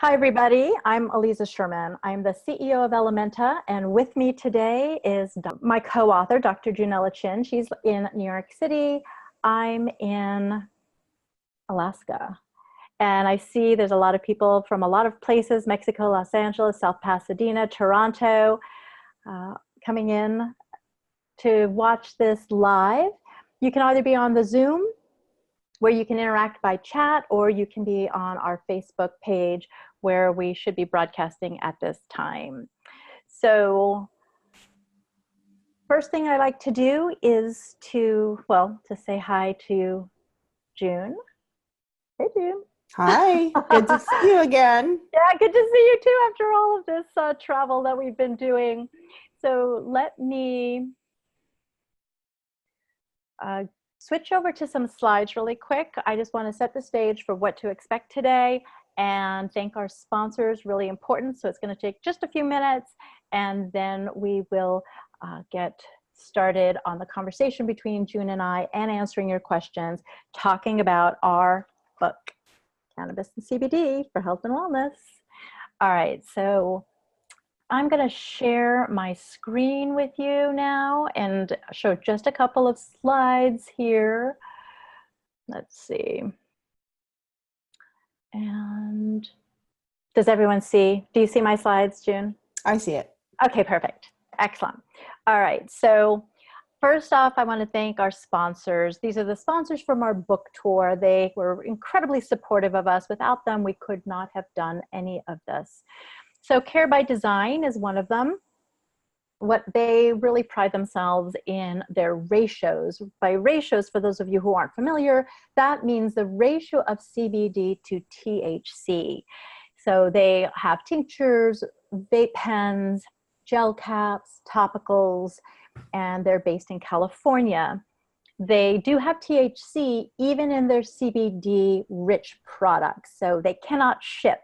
Hi, everybody. I'm Aliza Sherman. I'm the CEO of Ellementa, and with me today is my co-author, Dr. Junella Chin. She's in New York City. I'm in Alaska. And I see there's a lot of people from a lot of places, Mexico, Los Angeles, South Pasadena, Toronto, coming in to watch this live. You can either be on the Zoom, where you can interact by chat, or you can be on our Facebook page where we should be broadcasting at this time. So first thing I like to do is to say hi to June. Hey, June. Hi, good to see you again. Yeah, good to see you too after all of this travel that we've been doing. So let me switch over to some slides really quick. I just want to set the stage for what to expect today and thank our sponsors, really important. So it's going to take just a few minutes and then we will get started on the conversation between June and I and answering your questions, talking about our book, Cannabis and CBD for Health and Wellness. All right, so I'm going to share my screen with you now and show just a couple of slides here. Let's see. And does everyone see? Do you see my slides, June? I see it. Okay, perfect. Excellent. All right, so first off, I want to thank our sponsors. These are the sponsors from our book tour. They were incredibly supportive of us. Without them, we could not have done any of this. So Care by Design is one of them. What they really pride themselves in their ratios. By ratios, for those of you who aren't familiar, that means the ratio of CBD to THC. So they have tinctures, vape pens, gel caps, topicals, and they're based in California. They do have THC even in their CBD rich products. So they cannot ship,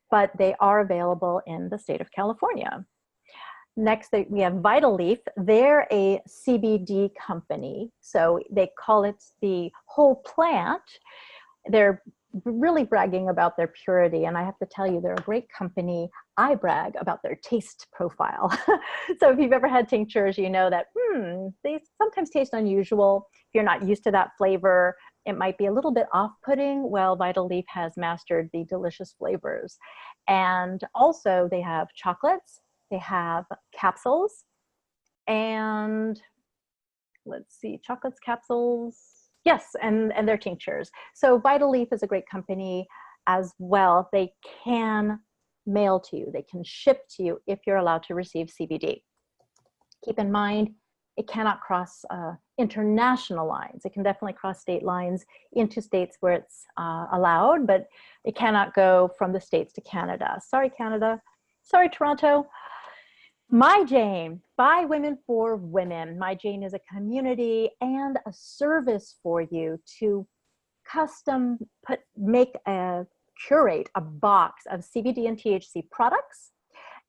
but they are available in the state of California. Next, we have Vital Leaf. They're a CBD company, so they call it the whole plant. They're really bragging about their purity, and I have to tell you, they're a great company. I brag about their taste profile. So if you've ever had tinctures, you know that they sometimes taste unusual. If you're not used to that flavor, it might be a little bit off-putting. Well, Vital Leaf has mastered the delicious flavors. And also they have chocolates, they have capsules, and let's see, chocolates, capsules, yes, and their tinctures. So Vital Leaf is a great company as well. They can mail to you, they can ship to you if you're allowed to receive CBD. Keep in mind, it cannot cross international lines. It can definitely cross state lines into states where it's allowed, but it cannot go from the States to Canada. Sorry, Canada. Sorry, Toronto. My Jane, by women for women. My Jane is a community and a service for you to curate a box of CBD and THC products.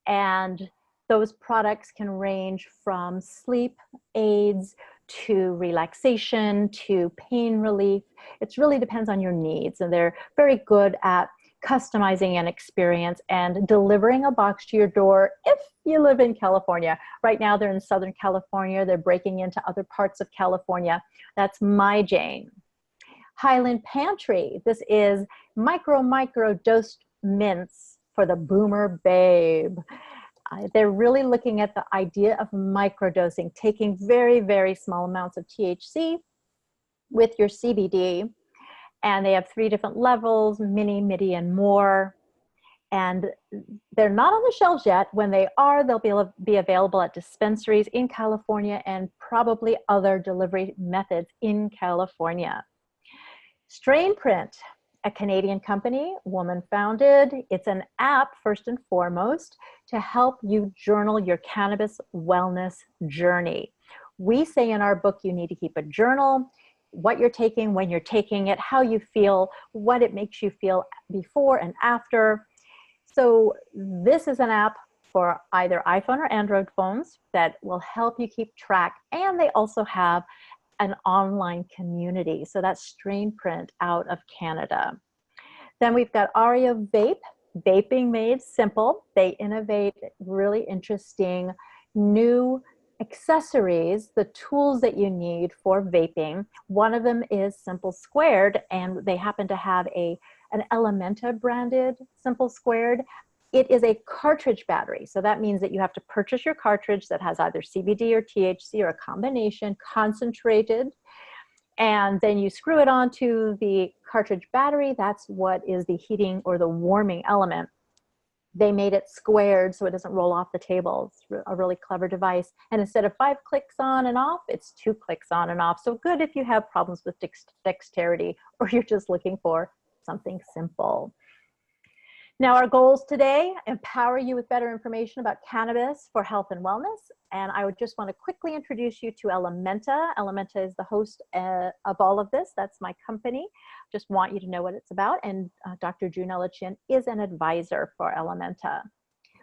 And those products can range from sleep aids to relaxation to pain relief. It really depends on your needs, and they're very good at customizing an experience and delivering a box to your door if you live in California. Right now they're in Southern California. They're breaking into other parts of California. That's My Jane. Highland Pantry. This is micro dosed mints for the boomer babe. They're really looking at the idea of microdosing, taking very, very small amounts of THC with your CBD. And they have 3 different levels, mini, midi, and more. And they're not on the shelves yet. When they are, they'll be available at dispensaries in California and probably other delivery methods in California. Strain Print, a Canadian company, woman founded. It's an app, first and foremost, to help you journal your cannabis wellness journey. We say in our book, you need to keep a journal, what you're taking, when you're taking it, how you feel, what it makes you feel before and after. So this is an app for either iPhone or Android phones that will help you keep track. And they also have an online community. So that's Strain Print out of Canada. Then we've got Aria Vape. Vaping Made Simple. They innovate really interesting new accessories, the tools that you need for vaping. One of them is Simple Squared, and they happen to have an Ellementa branded Simple Squared. It is a cartridge battery. So that means that you have to purchase your cartridge that has either CBD or THC or a combination, concentrated, and then you screw it onto the cartridge battery. That's what is the heating or the warming element. They made it squared so it doesn't roll off the table. It's a really clever device. And instead of 5 clicks on and off, it's 2 clicks on and off. So good if you have problems with dexterity or you're just looking for something simple. Now, our goals today: empower you with better information about cannabis for health and wellness. And I would just want to quickly introduce you to Ellementa. Ellementa is the host of all of this. That's my company. Just want you to know what it's about. And Dr. Junella Chin is an advisor for Ellementa.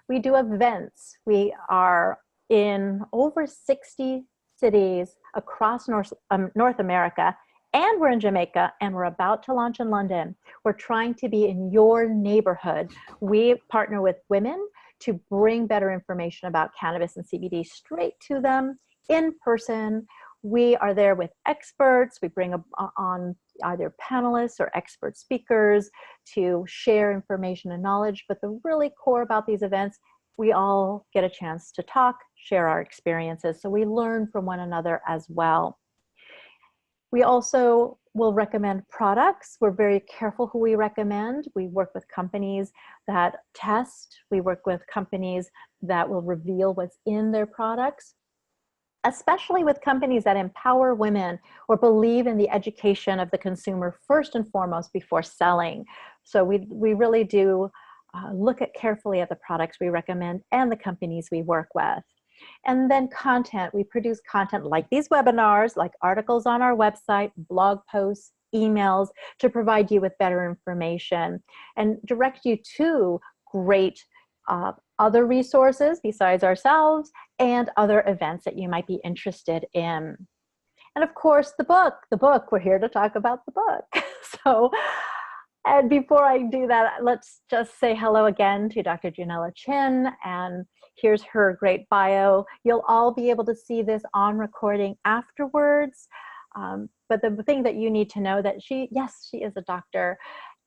We do events. We are in over 60 cities across North America. And we're in Jamaica, and we're about to launch in London. We're trying to be in your neighborhood. We partner with women to bring better information about cannabis and CBD straight to them in person. We are there with experts. We bring on either panelists or expert speakers to share information and knowledge. But the really core about these events, we all get a chance to talk, share our experiences. So we learn from one another as well. We also will recommend products. We're very careful who we recommend. We work with companies that test. We work with companies that will reveal what's in their products, especially with companies that empower women or believe in the education of the consumer first and foremost before selling. So we really do look carefully at the products we recommend and the companies we work with. And then content. We produce content like these webinars, like articles on our website, blog posts, emails, to provide you with better information and direct you to great other resources besides ourselves and other events that you might be interested in. And of course, the book, we're here to talk about the book. So, and before I do that, let's just say hello again to Dr. Junella Chin, and here's her great bio. You'll all be able to see this on recording afterwards. But the thing that you need to know that she is a doctor,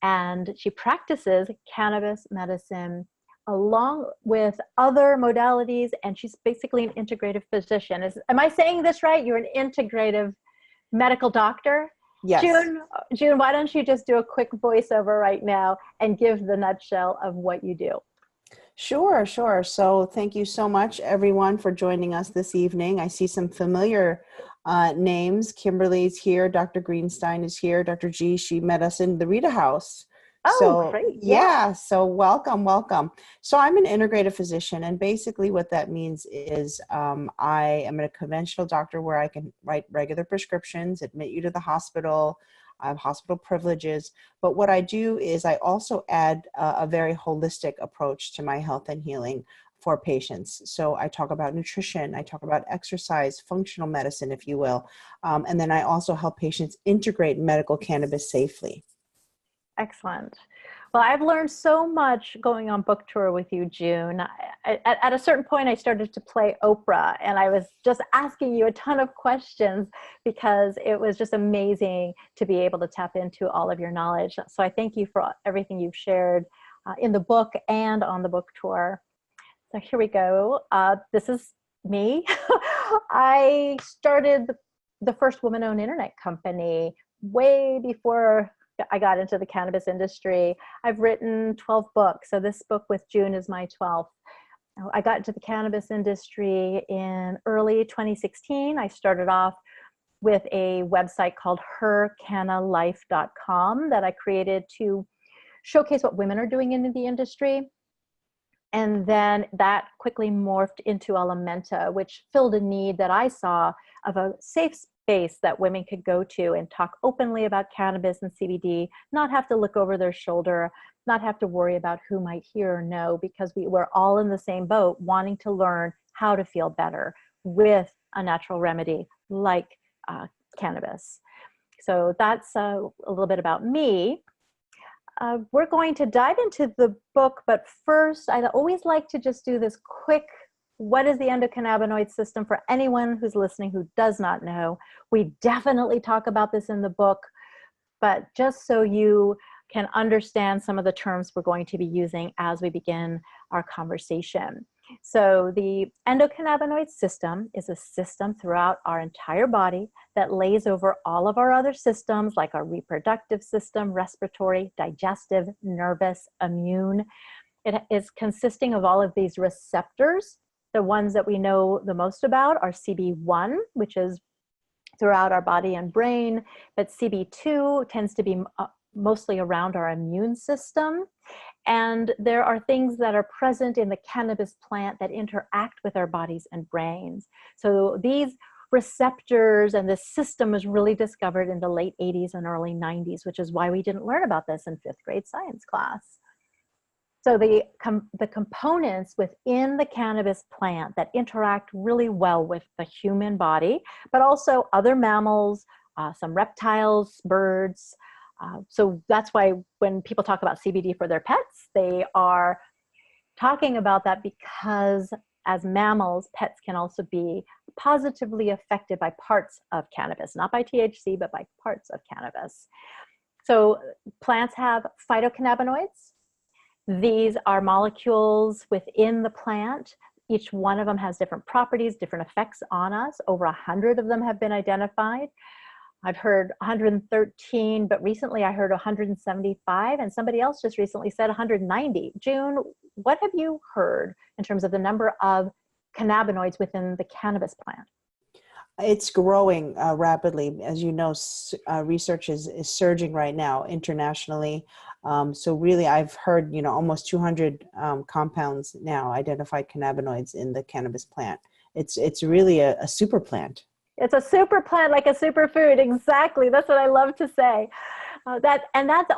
and she practices cannabis medicine along with other modalities, and she's basically an integrative physician. Am I saying this right? You're an integrative medical doctor? Yes. June, why don't you just do a quick voiceover right now and give the nutshell of what you do? Sure. So thank you so much, everyone, for joining us this evening. I see some familiar names. Kimberly's here. Dr. Greenstein is here. Dr. G, she met us in the Rita House. Oh, so, great. Yeah. So welcome. So I'm an integrative physician, and basically what that means is I am a conventional doctor where I can write regular prescriptions, admit you to the hospital. I have hospital privileges, but what I do is I also add a very holistic approach to my health and healing for patients. So I talk about nutrition, I talk about exercise, functional medicine, if you will, and then I also help patients integrate medical cannabis safely. Excellent. Well, I've learned so much going on book tour with you, June. At a certain point, I started to play Oprah, and I was just asking you a ton of questions because it was just amazing to be able to tap into all of your knowledge. So I thank you for everything you've shared in the book and on the book tour. So here we go. This is me. I started the first woman-owned internet company way before I got into the cannabis industry. I've written 12 books. So this book with June is my 12th. I got into the cannabis industry in early 2016. I started off with a website called hercannalife.com that I created to showcase what women are doing in the industry. And then that quickly morphed into Ellementa, which filled a need that I saw of a safe space that women could go to and talk openly about cannabis and CBD, not have to look over their shoulder, not have to worry about who might hear or know, because we were all in the same boat, wanting to learn how to feel better with a natural remedy like cannabis. So that's a little bit about me. We're going to dive into the book, but first, I'd always like to just do this quick, what is the endocannabinoid system for anyone who's listening who does not know. We definitely talk about this in the book, but just so you can understand some of the terms we're going to be using as we begin our conversation. So the endocannabinoid system is a system throughout our entire body that lays over all of our other systems, like our reproductive system, respiratory, digestive, nervous, immune. It is consisting of all of these receptors. The ones that we know the most about are CB1, which is throughout our body and brain, but CB2 tends to be mostly around our immune system. And there are things that are present in the cannabis plant that interact with our bodies and brains. So these receptors and this system was really discovered in the late 80s and early 90s, which is why we didn't learn about this in 5th grade science class. So the components within the cannabis plant that interact really well with the human body, but also other mammals, some reptiles, birds. So that's why when people talk about CBD for their pets, they are talking about that because as mammals, pets can also be positively affected by parts of cannabis, not by THC, but by parts of cannabis. So plants have phytocannabinoids. These are molecules within the plant. Each one of them has different properties, different effects on us. Over 100 of them have been identified. I've heard 113, but recently I heard 175, and somebody else just recently said 190. June, what have you heard in terms of the number of cannabinoids within the cannabis plant? It's growing rapidly. As you know, research is surging right now internationally. So really, I've heard, almost 200 compounds now, identified cannabinoids in the cannabis plant. It's really a super plant. It's a super plant, like a superfood. Exactly. That's what I love to say. That's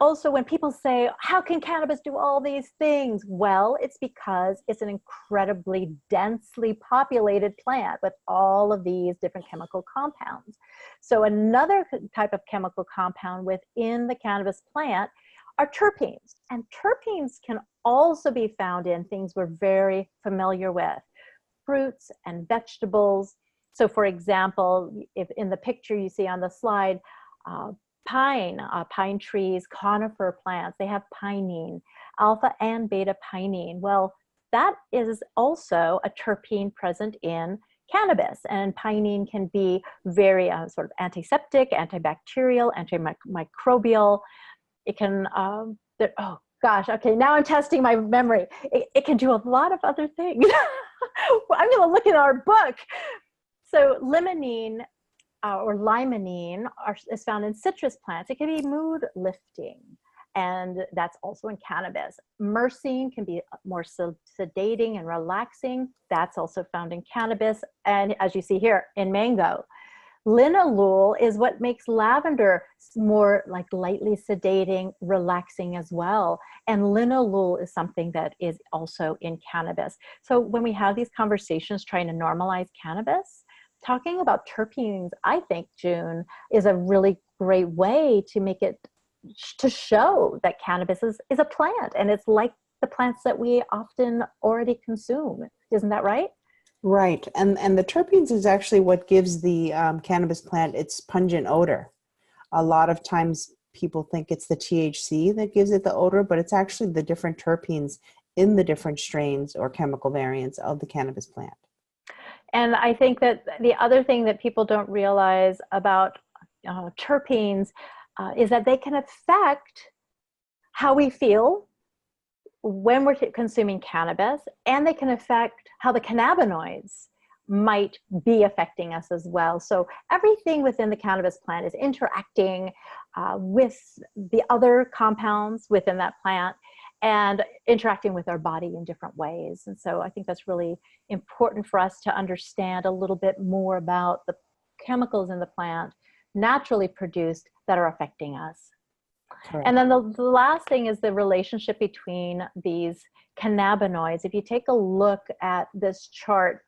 also when people say, how can cannabis do all these things? Well, it's because it's an incredibly densely populated plant with all of these different chemical compounds. So another type of chemical compound within the cannabis plant are terpenes. And terpenes can also be found in things we're very familiar with, fruits and vegetables. So for example, if in the picture you see on the slide, pine trees, conifer plants, they have pinene, alpha and beta pinene. Well, that is also a terpene present in cannabis, and pinene can be very sort of antiseptic, antibacterial, antimicrobial. It can, oh gosh, okay, now I'm testing my memory. It can do a lot of other things. I'm gonna look in our book. So limonene or limonene is found in citrus plants. It can be mood lifting, and that's also in cannabis. Myrcene can be more sedating and relaxing. That's also found in cannabis. And as you see here, in mango. Linalool is what makes lavender more like lightly sedating, relaxing as well. And linalool is something that is also in cannabis. So when we have these conversations trying to normalize cannabis, talking about terpenes, I think, June, is a really great way to make it, to show that cannabis is a plant, and it's like the plants that we often already consume. Isn't that right? Right. And the terpenes is actually what gives the cannabis plant its pungent odor. A lot of times people think it's the THC that gives it the odor, but it's actually the different terpenes in the different strains or chemical variants of the cannabis plant. And I think that the other thing that people don't realize about terpenes is that they can affect how we feel when we're consuming cannabis, and they can affect how the cannabinoids might be affecting us as well. So everything within the cannabis plant is interacting with the other compounds within that plant and interacting with our body in different ways. And so I think that's really important for us to understand a little bit more about the chemicals in the plant naturally produced that are affecting us. Correct. And then the last thing is the relationship between these cannabinoids. If you take a look at this chart,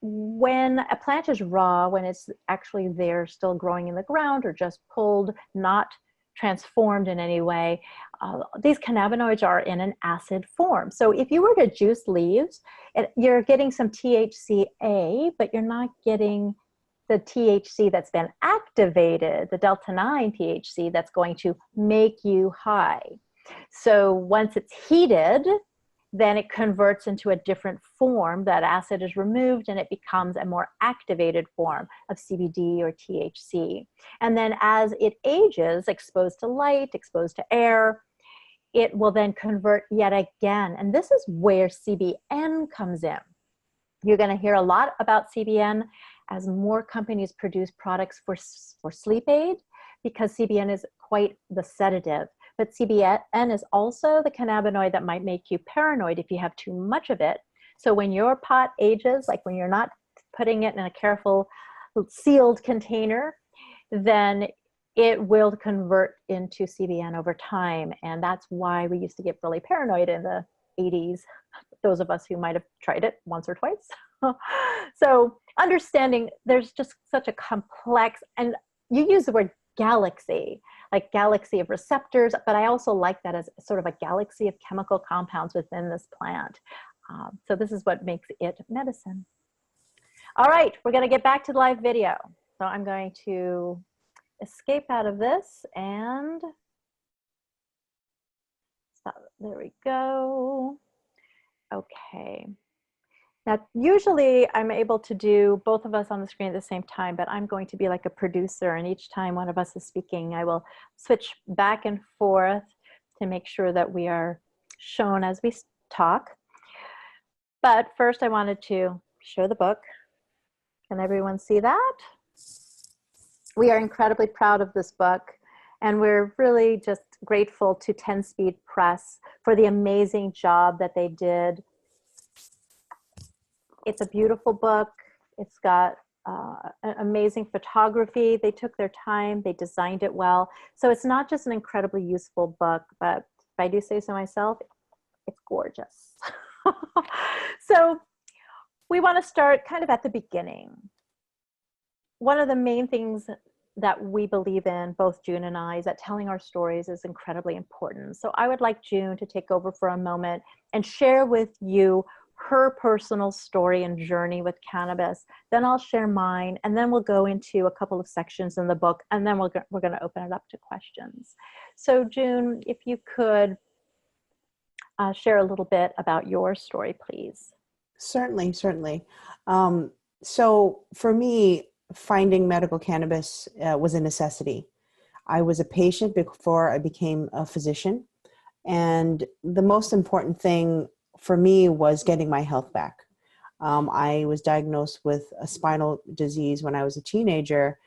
when a plant is raw, when it's actually there still growing in the ground or just pulled, not transformed in any way. These cannabinoids are in an acid form. So if you were to juice leaves, you're getting some THCA, but you're not getting the THC that's been activated, the delta 9 THC that's going to make you high. So once it's heated, then it converts into a different form. That acid is removed and it becomes a more activated form of CBD or THC. And then as it ages, exposed to light, exposed to air, it will then convert yet again. And this is where CBN comes in. You're going to hear a lot about CBN as more companies produce products for sleep aid, because CBN is quite the sedative. But CBN is also the cannabinoid that might make you paranoid if you have too much of it. So when your pot ages, like when you're not putting it in a careful sealed container, then it will convert into CBN over time. And that's why we used to get really paranoid in the 80s, those of us who might have tried it once or twice. So understanding there's just such a complex, and you use the word galaxy, like galaxy of receptors, but I also like that as sort of a galaxy of chemical compounds within this plant. So this is what makes it medicine. All right, we're going to get back to the live video. So I'm going to escape out of this and stop. There we go. Okay. Now, usually I'm able to do both of us on the screen at the same time, but I'm going to be like a producer, and each time one of us is speaking, I will switch back and forth to make sure that we are shown as we talk. But first I wanted to show the book. Can everyone see that? We are incredibly proud of this book, and we're really just grateful to 10 Speed Press for the amazing job that they did. It's a beautiful book. It's got amazing photography. They took their time. They designed it well. So it's not just an incredibly useful book, but if I do say so myself, it's gorgeous. So we want to start kind of at the beginning. One of the main things that we believe in, both June and I, is that telling our stories is incredibly important. So I would like June to take over for a moment and share with you her personal story and journey with cannabis. Then I'll share mine, and then we'll go into a couple of sections in the book, and then we're going to open it up to questions. So June, if you could share a little bit about your story, please. Certainly, certainly. So for me, finding medical cannabis was a necessity. I was a patient before I became a physician, and the most important thing for me was getting my health back. I was diagnosed with a spinal disease when I was a teenager,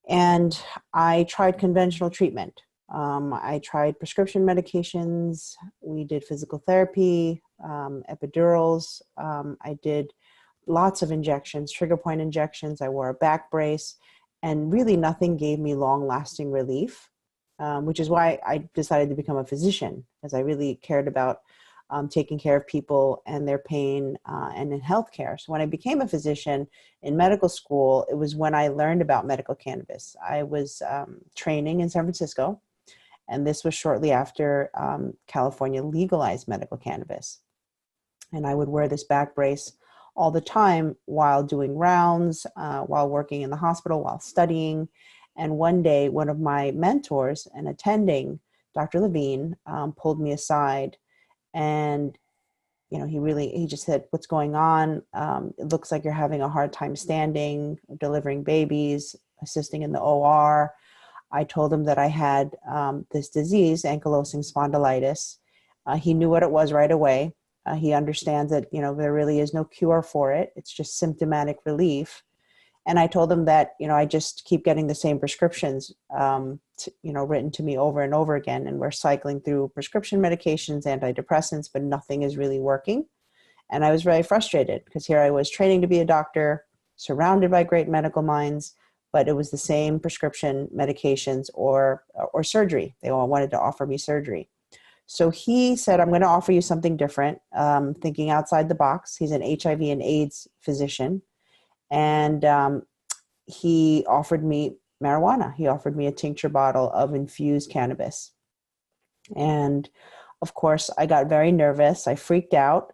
and I tried conventional treatment. I tried prescription medications. We did physical therapy, epidurals. I did lots of injections, trigger point injections. I wore a back brace, and really nothing gave me long-lasting relief, which is why I decided to become a physician, because I really cared about taking care of people and their pain and in healthcare. So when I became a physician in medical school, it was when I learned about medical cannabis. I was training in San Francisco, and this was shortly after California legalized medical cannabis. And I would wear this back brace all the time while doing rounds, while working in the hospital, while studying. And one day, one of my mentors and attending, Dr. Levine, pulled me aside. And, you know, he just said, "What's going on? It looks like you're having a hard time standing, delivering babies, assisting in the OR." I told him that I had this disease, ankylosing spondylitis. He knew what it was right away. He understands that, you know, there really is no cure for it. It's just symptomatic relief. And I told him that, you know, I just keep getting the same prescriptions, written to me over and over again. And we're cycling through prescription medications, antidepressants, but nothing is really working. And I was very frustrated because here I was training to be a doctor, surrounded by great medical minds, but it was the same prescription medications or surgery. They all wanted to offer me surgery. So he said, "I'm going to offer you something different," thinking outside the box. He's an HIV and AIDS physician. And he offered me marijuana. He offered me a tincture bottle of infused cannabis. And of course, I got very nervous. I freaked out.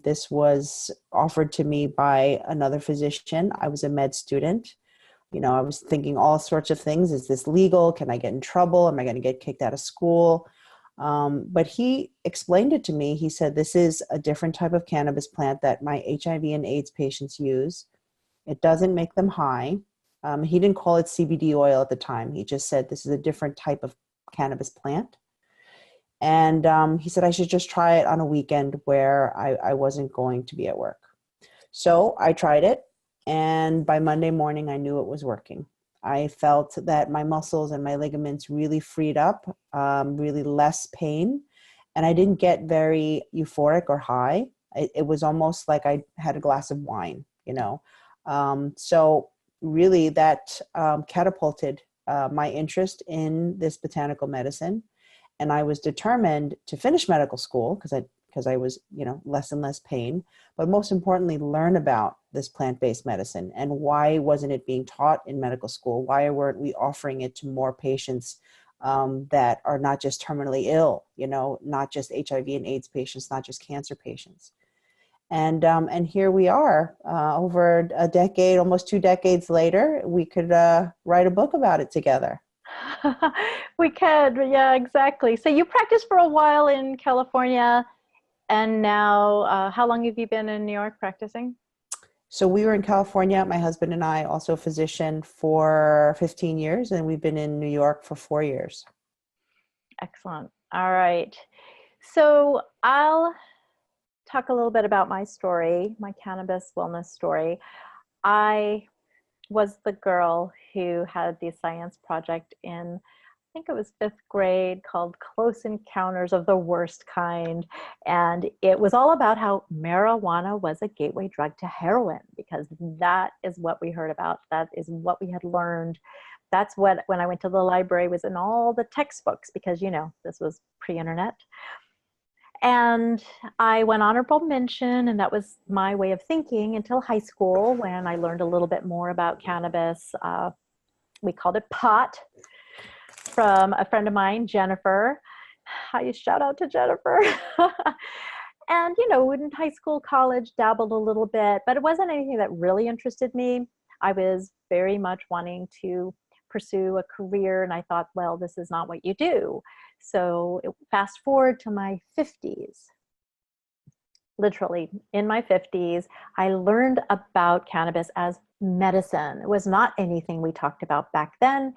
This was offered to me by another physician. I was a med student. You know, I was thinking all sorts of things. Is this legal? Can I get in trouble? Am I going to get kicked out of school? But he explained it to me. He said, this is a different type of cannabis plant that my HIV and AIDS patients use. It doesn't make them high. He didn't call it CBD oil at the time. He just said, this is a different type of cannabis plant. And he said I should just try it on a weekend where I wasn't going to be at work. So I tried it. And by Monday morning, I knew it was working. I felt that my muscles and my ligaments really freed up, really less pain. And I didn't get very euphoric or high. It was almost like I had a glass of wine, you know. So really that catapulted my interest in this botanical medicine. And I was determined to finish medical school because I was, you know, less and less pain, but most importantly, learn about this plant-based medicine and why wasn't it being taught in medical school? Why weren't we offering it to more patients that are not just terminally ill, you know, not just HIV and AIDS patients, not just cancer patients. And here we are, over a decade, almost 2 decades later, we could write a book about it together. We could, yeah, exactly. So you practiced for a while in California, and now how long have you been in New York practicing? So we were in California, my husband and I, also a physician, for 15 years, and we've been in New York for 4 years. Excellent. All right. So I'll talk a little bit about my story, my cannabis wellness story. I was the girl who had the science project in, I think it was 5th grade, called Close Encounters of the Worst Kind. And it was all about how marijuana was a gateway drug to heroin, because that is what we heard about. That is what we had learned. That's what, when I went to the library, was in all the textbooks, because, you know, this was pre-internet. And I went honorable mention, and that was my way of thinking until high school, when I learned a little bit more about cannabis. We called it pot, from a friend of mine, Jennifer. I shout out to Jennifer. And, you know, in high school, college, dabbled a little bit, but it wasn't anything that really interested me. I was very much wanting to pursue a career, and I thought, well, this is not what you do. So fast forward to my 50s, literally in my 50s, I learned about cannabis as medicine. It was not anything we talked about back then.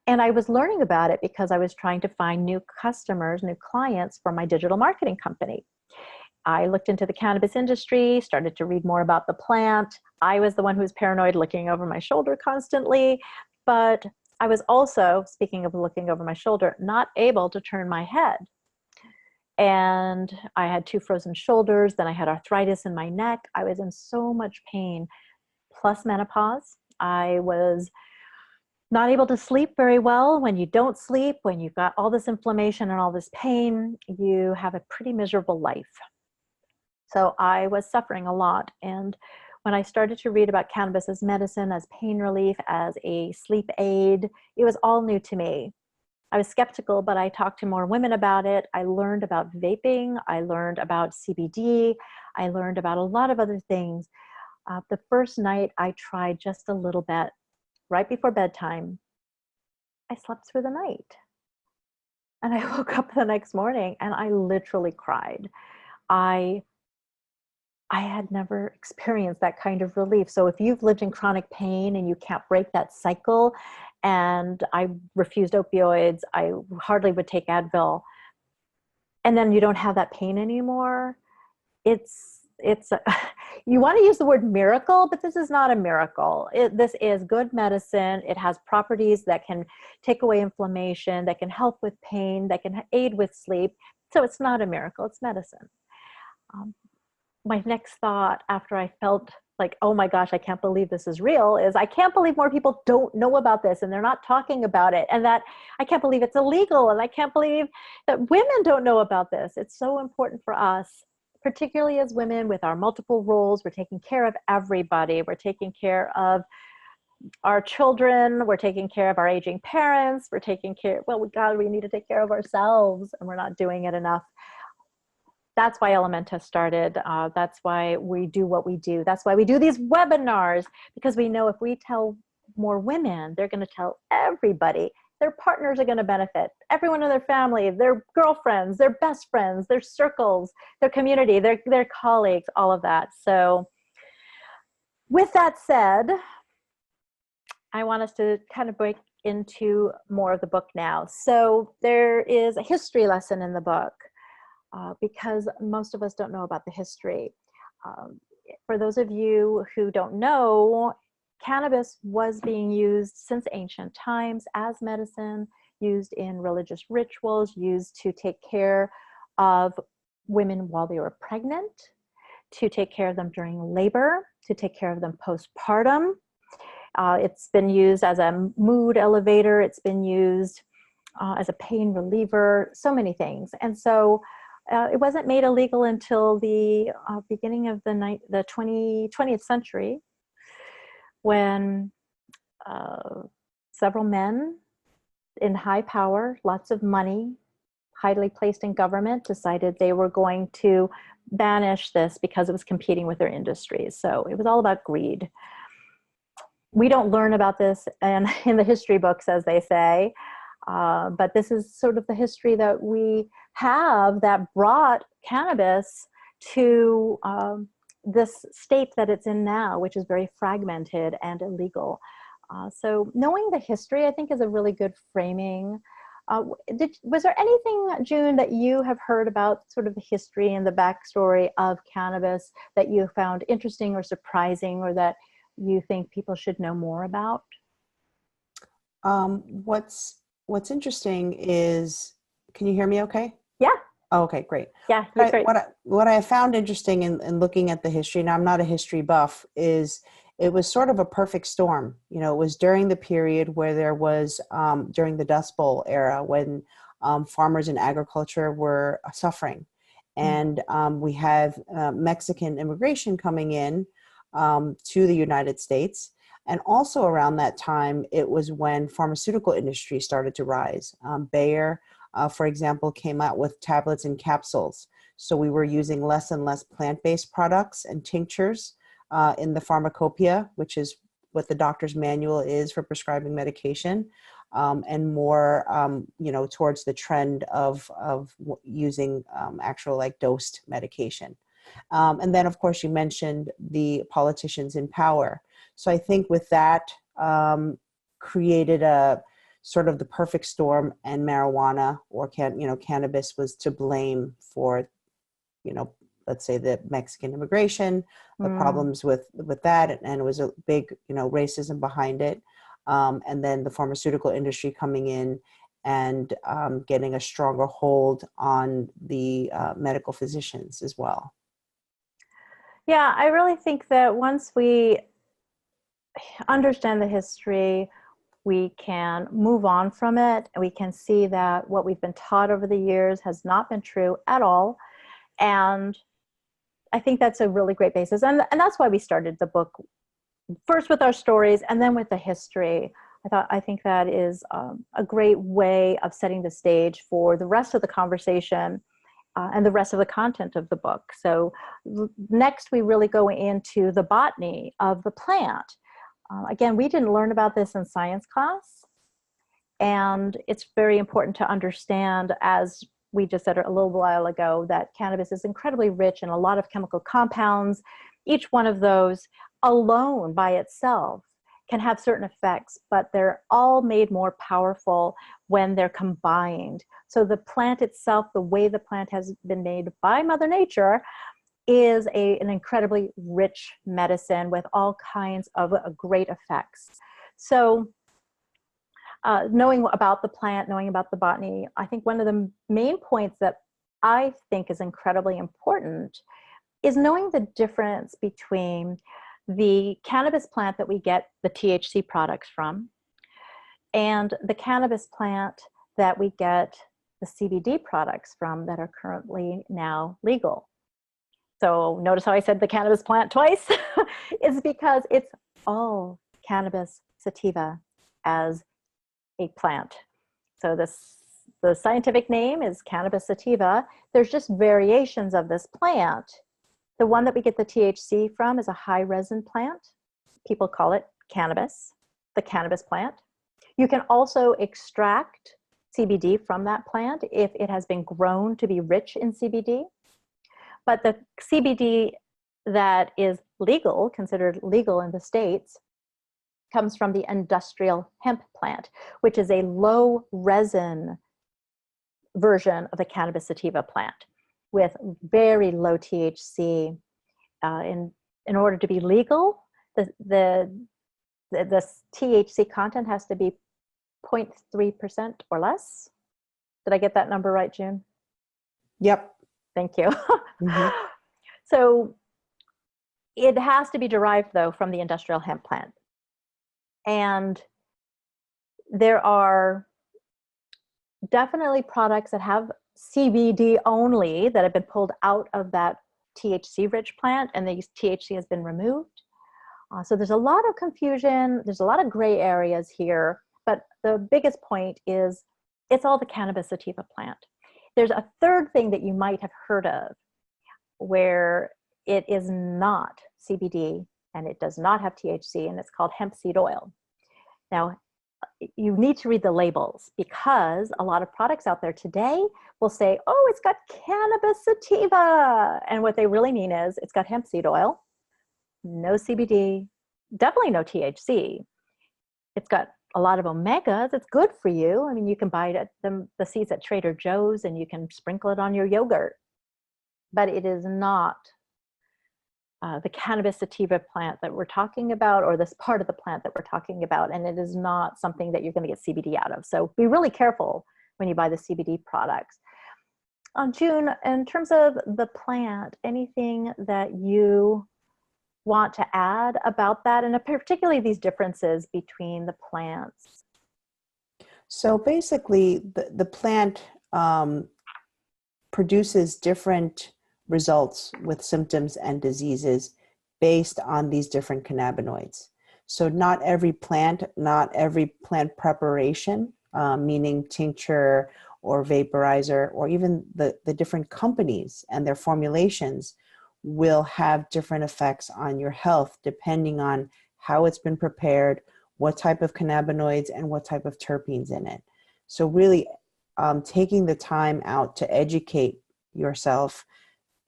And I was learning about it because I was trying to find new customers, new clients for my digital marketing company. I looked into the cannabis industry, started to read more about the plant. I was the one who was paranoid, looking over my shoulder constantly. But I was also, speaking of looking over my shoulder, not able to turn my head. And I had 2 frozen shoulders. Then I had arthritis in my neck. I was in so much pain, plus menopause. I was not able to sleep very well. When you don't sleep, when you've got all this inflammation and all this pain, you have a pretty miserable life. So I was suffering a lot. And when I started to read about cannabis as medicine, as pain relief, as a sleep aid, it was all new to me. I was skeptical, but I talked to more women about it. I learned about vaping. I learned about CBD. I learned about a lot of other things. The first night I tried just a little bit, right before bedtime, I slept through the night. And I woke up the next morning and I literally cried. I had never experienced that kind of relief. So if you've lived in chronic pain and you can't break that cycle, and I refused opioids, I hardly would take Advil, and then you don't have that pain anymore, you want to use the word miracle, but this is not a miracle. This is good medicine. It has properties that can take away inflammation, that can help with pain, that can aid with sleep. So it's not a miracle, it's medicine. My next thought after I felt like, oh my gosh, I can't believe this is real, is I can't believe more people don't know about this and they're not talking about it, and that I can't believe it's illegal, and I can't believe that women don't know about this. It's so important for us, particularly as women with our multiple roles. We're taking care of everybody. We're taking care of our children, we're taking care of our aging parents, we're taking care, well, we need to take care of ourselves, and we're not doing it enough. That's why Ellementa started. That's why we do what we do. That's why we do these webinars, because we know if we tell more women, they're going to tell everybody. Their partners are going to benefit. Everyone in their family, their girlfriends, their best friends, their circles, their community, their colleagues, all of that. So with that said, I want us to kind of break into more of the book now. So there is a history lesson in the book, because most of us don't know about the history. For those of you who don't know, cannabis was being used since ancient times as medicine, used in religious rituals, used to take care of women while they were pregnant, to take care of them during labor, to take care of them postpartum. It's been used as a mood elevator. It's been used as a pain reliever, so many things. And so it wasn't made illegal until the beginning of the 20th century, when several men in high power, lots of money, highly placed in government, decided they were going to banish this because it was competing with their industries. So it was all about greed. We don't learn about this in the history books, as they say, but this is sort of the history that we have that brought cannabis to this state that it's in now, which is very fragmented and illegal. So knowing the history, I think, is a really good framing. Was there anything, June, that you have heard about sort of the history and the backstory of cannabis that you found interesting or surprising, or that you think people should know more about? What's interesting is, can you hear me okay? Yeah. Oh, okay, great. Yeah, that's great. What I found interesting in looking at the history, and I'm not a history buff, is it was sort of a perfect storm. You know, it was during the period where there was, during the Dust Bowl era, when farmers and agriculture were suffering. And we have Mexican immigration coming in to the United States. And also around that time, it was when pharmaceutical industry started to rise. Bayer, for example, came out with tablets and capsules. So we were using less and less plant-based products and tinctures in the pharmacopoeia, which is what the doctor's manual is for prescribing medication, and more, towards the trend of using actual like dosed medication. And then, of course, you mentioned the politicians in power. So I think with that created a sort of the perfect storm, and marijuana or cannabis was to blame for, let's say the Mexican immigration, the problems with that, and it was a big, racism behind it. And then the pharmaceutical industry coming in and getting a stronger hold on the medical physicians as well. Yeah, I really think that once we understand the history, we can move on from it, and we can see that what we've been taught over the years has not been true at all. And I think that's a really great basis. And that's why we started the book first with our stories and then with the history. I think that is a great way of setting the stage for the rest of the conversation and the rest of the content of the book. So next we really go into the botany of the plant. Again, we didn't learn about this in science class, and it's very important to understand, as we just said a little while ago, that cannabis is incredibly rich in a lot of chemical compounds. Each one of those alone by itself can have certain effects, but they're all made more powerful when they're combined. So the plant itself, the way the plant has been made by Mother Nature, is an incredibly rich medicine with all kinds of great effects. So knowing about the plant, knowing about the botany, I think one of the main points that I think is incredibly important is knowing the difference between the cannabis plant that we get the THC products from and the cannabis plant that we get the CBD products from that are currently now legal. So notice how I said the cannabis plant twice? It's because it's all cannabis sativa as a plant. So the scientific name is Cannabis sativa. There's just variations of this plant. The one that we get the THC from is a high resin plant. People call it cannabis, the cannabis plant. You can also extract CBD from that plant if it has been grown to be rich in CBD. But the CBD that is legal, considered legal in the States, comes from the industrial hemp plant, which is a low resin version of the cannabis sativa plant with very low THC. In order to be legal, the THC content has to be 0.3% or less. Did I get that number right, June? Yep. Thank you. Mm-hmm. So it has to be derived, though, from the industrial hemp plant. And there are definitely products that have CBD only that have been pulled out of that THC-rich plant, and the THC has been removed. So there's a lot of confusion. There's a lot of gray areas here. But the biggest point is it's all the cannabis sativa plant. There's a third thing that you might have heard of where it is not CBD and it does not have THC, and it's called hemp seed oil. Now, you need to read the labels because a lot of products out there today will say, oh, it's got cannabis sativa. And what they really mean is it's got hemp seed oil, no CBD, definitely no THC. It's got a lot of omegas. It's good for you. I mean, you can buy the seeds at Trader Joe's and you can sprinkle it on your yogurt. But it is not the cannabis sativa plant that we're talking about, or this part of the plant that we're talking about. And it is not something that you're going to get CBD out of. So be really careful when you buy the CBD products. June, in terms of the plant, anything that you want to add about that, and particularly these differences between the plants? So basically, the plant produces different results with symptoms and diseases based on these different cannabinoids. So not every plant preparation, meaning tincture or vaporizer, or even the different companies and their formulations will have different effects on your health depending on how it's been prepared, what type of cannabinoids and what type of terpenes in it. So really taking the time out to educate yourself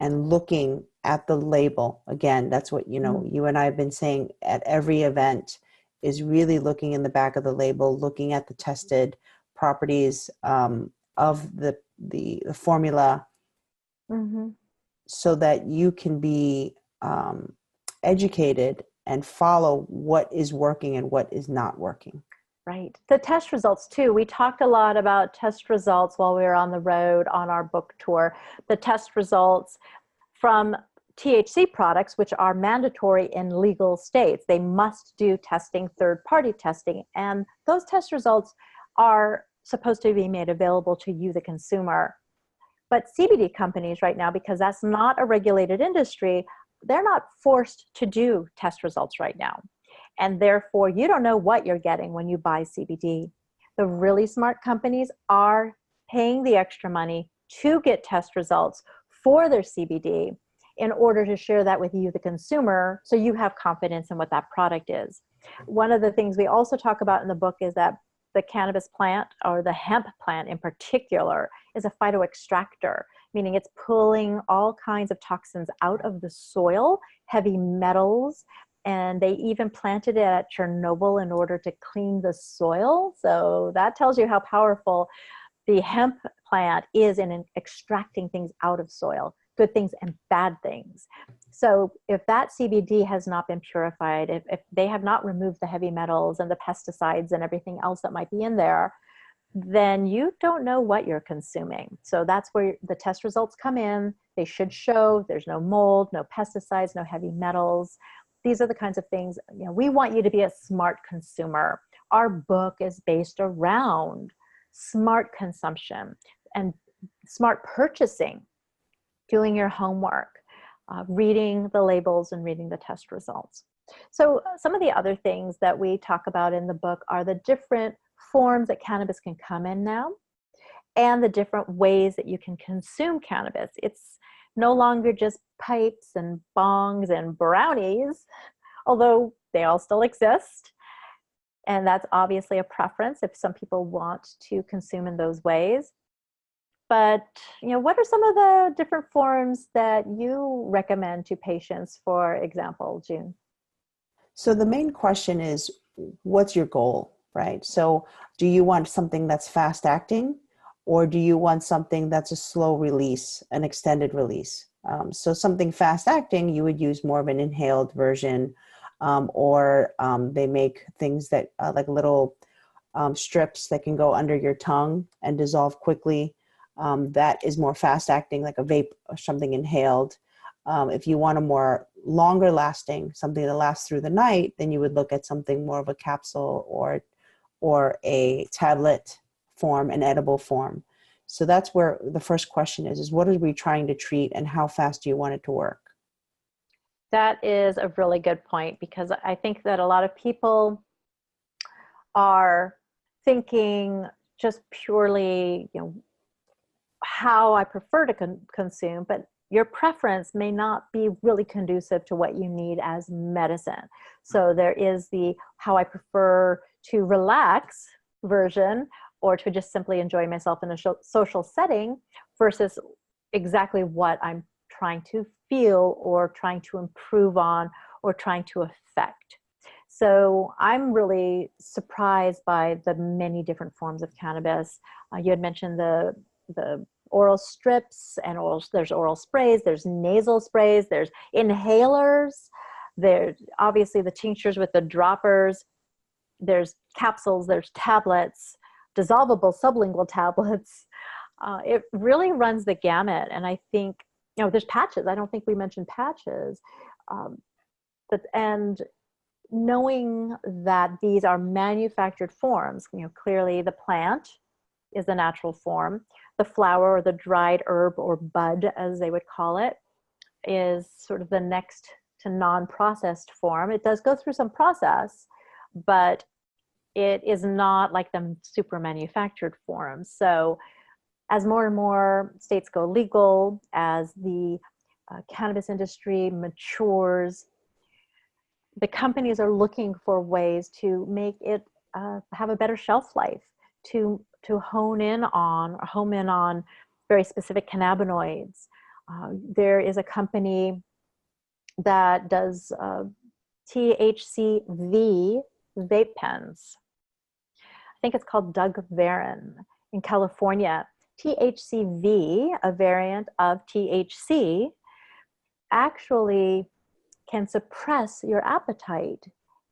and looking at the label. Again, that's what, you and I have been saying at every event, is really looking in the back of the label, looking at the tested properties of the formula, so that you can be educated and follow what is working and what is not working. Right. The test results too. We talked a lot about test results while we were on the road on our book tour. The test results from THC products, which are mandatory in legal states. They must do testing, third-party testing, and those test results are supposed to be made available to you, the consumer. But CBD companies right now, because that's not a regulated industry, they're not forced to do test results right now. And therefore, you don't know what you're getting when you buy CBD. The really smart companies are paying the extra money to get test results for their CBD in order to share that with you, the consumer, so you have confidence in what that product is. One of the things we also talk about in the book is that the cannabis plant, or the hemp plant in particular, is a phytoextractor, meaning it's pulling all kinds of toxins out of the soil, heavy metals, and they even planted it at Chernobyl in order to clean the soil. So that tells you how powerful the hemp plant is in extracting things out of soil, good things and bad things. So if that CBD has not been purified, if they have not removed the heavy metals and the pesticides and everything else that might be in there, then you don't know what you're consuming. So that's where the test results come in. They should show there's no mold, no pesticides, no heavy metals. These are the kinds of things, we want you to be a smart consumer. Our book is based around smart consumption and smart purchasing, doing your homework, reading the labels and reading the test results. So some of the other things that we talk about in the book are the different forms that cannabis can come in now, and the different ways that you can consume cannabis. It's no longer just pipes and bongs and brownies, although they all still exist. And that's obviously a preference if some people want to consume in those ways. But, what are some of the different forms that you recommend to patients, for example, June? So the main question is, what's your goal, right? So do you want something that's fast acting, or do you want something that's a slow release, an extended release? So something fast acting, you would use more of an inhaled version, or they make things that like little strips that can go under your tongue and dissolve quickly. That is more fast acting, like a vape or something inhaled. If you want a more longer lasting, something that lasts through the night, then you would look at something more of a capsule or a tablet form, an edible form. So that's where the first question is what are we trying to treat and how fast do you want it to work? That is a really good point, because I think that a lot of people are thinking just purely, how I prefer to consume, but your preference may not be really conducive to what you need as medicine. So there is the how I prefer to relax version, or to just simply enjoy myself in a social setting, versus exactly what I'm trying to feel or trying to improve on or trying to affect. So I'm really surprised by the many different forms of cannabis. You had mentioned the oral strips and there's oral sprays, there's nasal sprays, there's inhalers, there's obviously the tinctures with the droppers, there's capsules, there's tablets, dissolvable sublingual tablets. It really runs the gamut. And I think, there's patches. I don't think we mentioned patches. And knowing that these are manufactured forms, clearly the plant is the natural form. The flower or the dried herb or bud, as they would call it, is sort of the next to non-processed form. It does go through some process, but it is not like the super manufactured forms. So as more and more states go legal, as the cannabis industry matures, the companies are looking for ways to make it have a better shelf life, to home in on very specific cannabinoids. There is a company that does THCV vape pens. I think it's called Doug Varon in California. THCV, a variant of THC, actually can suppress your appetite.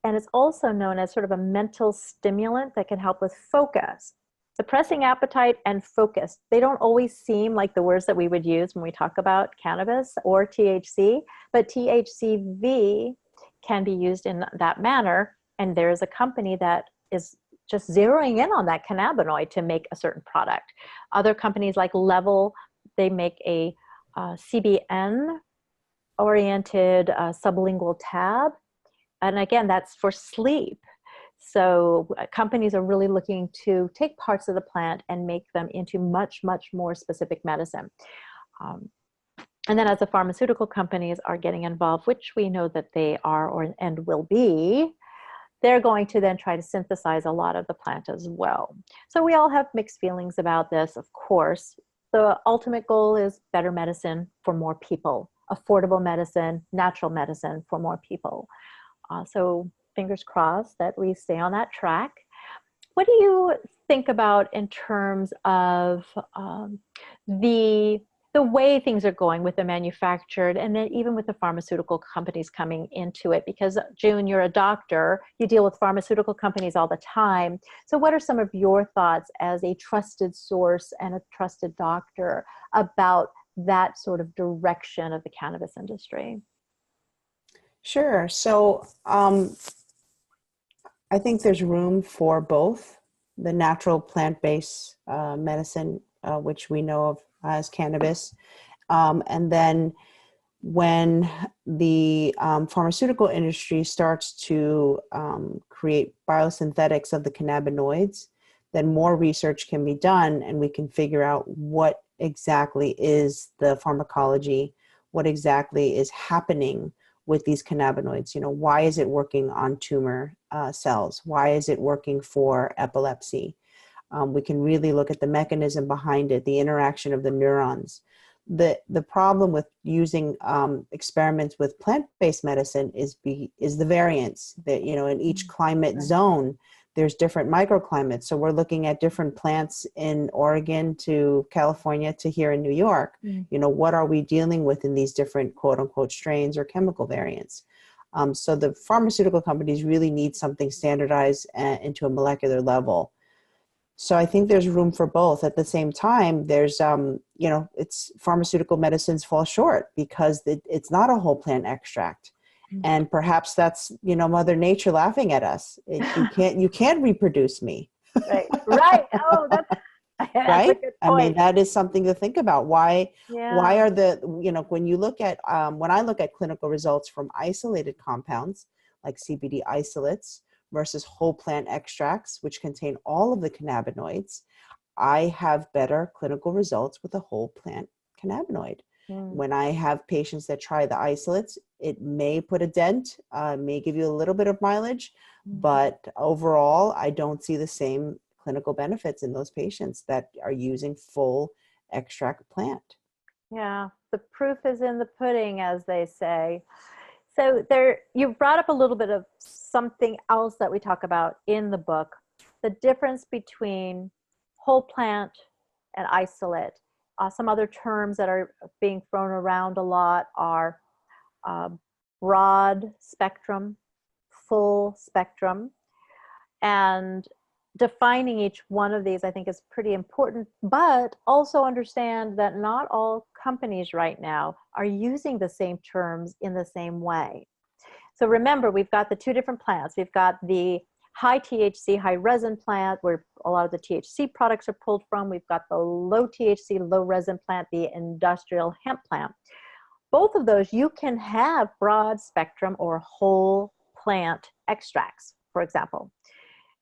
And it's also known as sort of a mental stimulant that can help with focus. Suppressing appetite and focus, they don't always seem like the words that we would use when we talk about cannabis or THC, but THCV can be used in that manner. And there is a company that is just zeroing in on that cannabinoid to make a certain product. Other companies like Level, they make a CBN oriented sublingual tab. And again, that's for sleep. So companies are really looking to take parts of the plant and make them into much, much more specific medicine. And then as the pharmaceutical companies are getting involved, which we know that they are and will be, they're going to then try to synthesize a lot of the plant as well. So we all have mixed feelings about this, of course. The ultimate goal is better medicine for more people, affordable medicine, natural medicine for more people. So fingers crossed that we stay on that track. What do you think about in terms of the way things are going with the manufactured, and then even with the pharmaceutical companies coming into it? Because June, you're a doctor, you deal with pharmaceutical companies all the time. So what are some of your thoughts as a trusted source and a trusted doctor about that sort of direction of the cannabis industry? Sure. So I think there's room for both the natural plant-based medicine, which we know of as cannabis, and then when the pharmaceutical industry starts to create biosynthetics of the cannabinoids, then more research can be done and we can figure out what exactly is the pharmacology, what exactly is happening with these cannabinoids. Why is it working on tumor cells? Why is it working for epilepsy? We can really look at the mechanism behind it, the interaction of the neurons. The problem with using experiments with plant-based medicine is the variance that, in each climate zone, there's different microclimates. So we're looking at different plants in Oregon to California to here in New York. What are we dealing with in these different quote unquote strains or chemical variants? So the pharmaceutical companies really need something standardized into a molecular level. So I think there's room for both. At the same time, there's, it's pharmaceutical medicines fall short because it's not a whole plant extract. And perhaps that's, Mother Nature laughing at us. You can't reproduce me. Right. Oh, that's right. a good point. I mean, that is something to think about. Why are when you look at, when I look at clinical results from isolated compounds like CBD isolates versus whole plant extracts, which contain all of the cannabinoids, I have better clinical results with a whole plant cannabinoid. When I have patients that try the isolates, it may put a dent, may give you a little bit of mileage, but overall, I don't see the same clinical benefits in those patients that are using full extract plant. Yeah, the proof is in the pudding, as they say. So you brought up a little bit of something else that we talk about in the book, the difference between whole plant and isolate. Some other terms that are being thrown around a lot are broad spectrum, full spectrum, and defining each one of these I think is pretty important, but also understand that not all companies right now are using the same terms in the same way. So remember, we've got the two different plants. We've got the high THC, high resin plant, where a lot of the THC products are pulled from. We've got the low THC, low resin plant, the industrial hemp plant. Both of those, you can have broad spectrum or whole plant extracts, for example.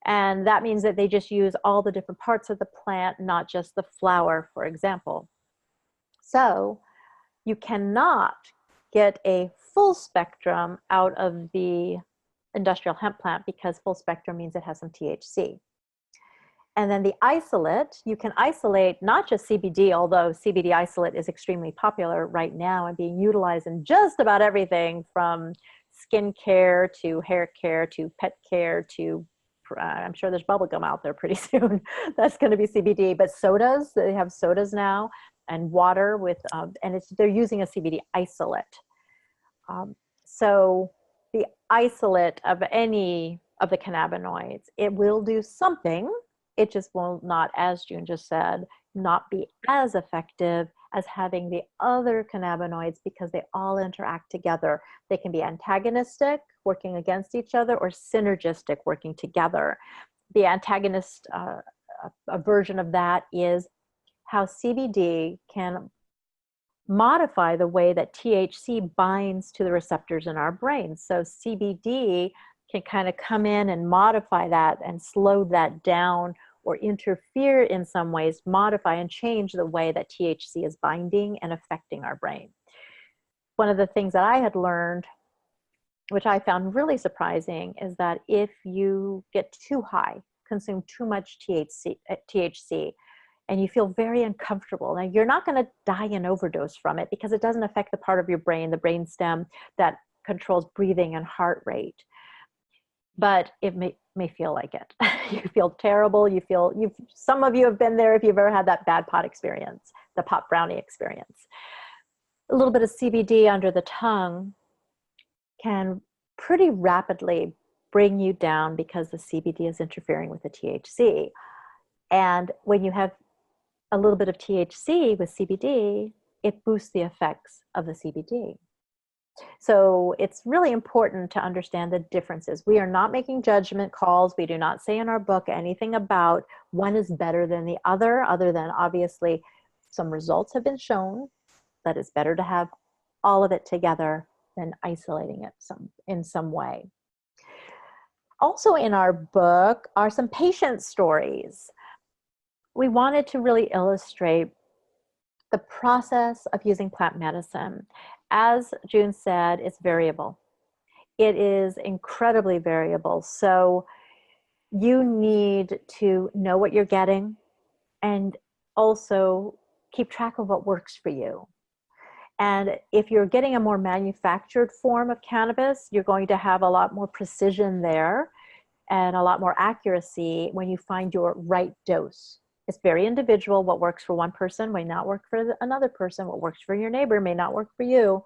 And that means that they just use all the different parts of the plant, not just the flower, for example. So you cannot get a full spectrum out of the industrial hemp plant because full spectrum means it has some THC. And then the isolate, you can isolate not just CBD, although CBD isolate is extremely popular right now and being utilized in just about everything from skin care to hair care to pet care to I'm sure there's bubble gum out there pretty soon. That's going to be CBD, but sodas, they have sodas now, and water with, and they're using a CBD isolate. So the isolate of any of the cannabinoids, it will do something. It just will not, as June just said, not be as effective as having the other cannabinoids because they all interact together. They can be antagonistic, working against each other, or synergistic, working together. The antagonist a version of that is how CBD can modify the way that THC binds to the receptors in our brain. So CBD can kind of come in and modify that and slow that down or interfere in some ways, modify and change the way that THC is binding and affecting our brain. One of the things that I had learned, which I found really surprising, is that if you get too high, consume too much THC, and you feel very uncomfortable, now you're not going to die an overdose from it because it doesn't affect the part of your brain, the brainstem, that controls breathing and heart rate. But it may feel like it. You feel terrible. Some of you have been there if you've ever had that bad pot experience, the pot brownie experience. A little bit of CBD under the tongue can pretty rapidly bring you down because the CBD is interfering with the THC. And when you have a little bit of THC with CBD, it boosts the effects of the CBD. So it's really important to understand the differences. We are not making judgment calls. We do not say in our book anything about one is better than the other than obviously some results have been shown that it's better to have all of it together than isolating it in some way. Also in our book are some patient stories. We wanted to really illustrate the process of using plant medicine. As June said, it's variable. It is incredibly variable. So you need to know what you're getting and also keep track of what works for you. And if you're getting a more manufactured form of cannabis, you're going to have a lot more precision there and a lot more accuracy when you find your right dose. It's very individual. What works for one person may not work for another person. What works for your neighbor may not work for you.